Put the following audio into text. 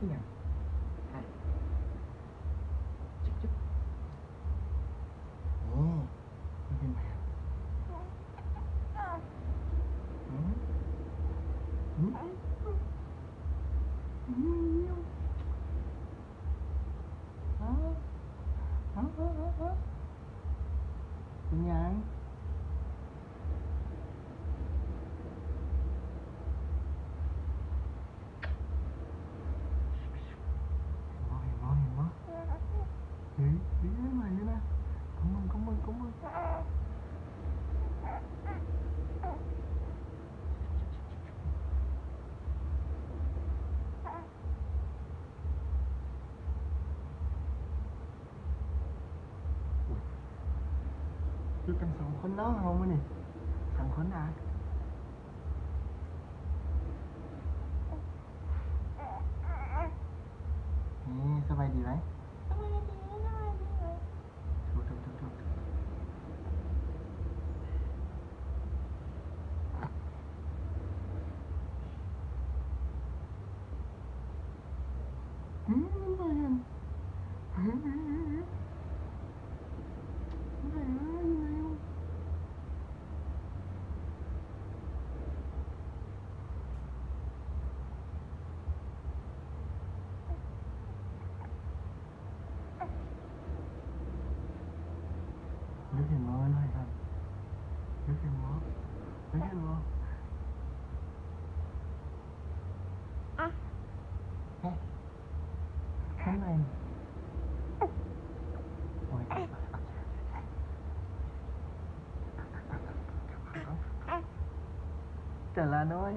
นี่ไงจิ๊บจิ๊บนี่มันเป็นแบบอืมอืมอืมอ๋ออ๋ออ๋ออ๋อเป็นยังเห็นมั้ยเห็นมั้ยเฮ้ยเฮ้ยไม่ไหวเลยนะก็มึงอยู่กัน2 คนเนาะเอามานี่2 คนนะนี่สบายดีไหมถูกอืมไม่เห็นไม่เห็นลึกเห็นมั้ยหน่อยครับลึกเห็นมั้ยลึกเห็นมั้ยเฮ้ยทำไมโอ้ยแต่ละน้อย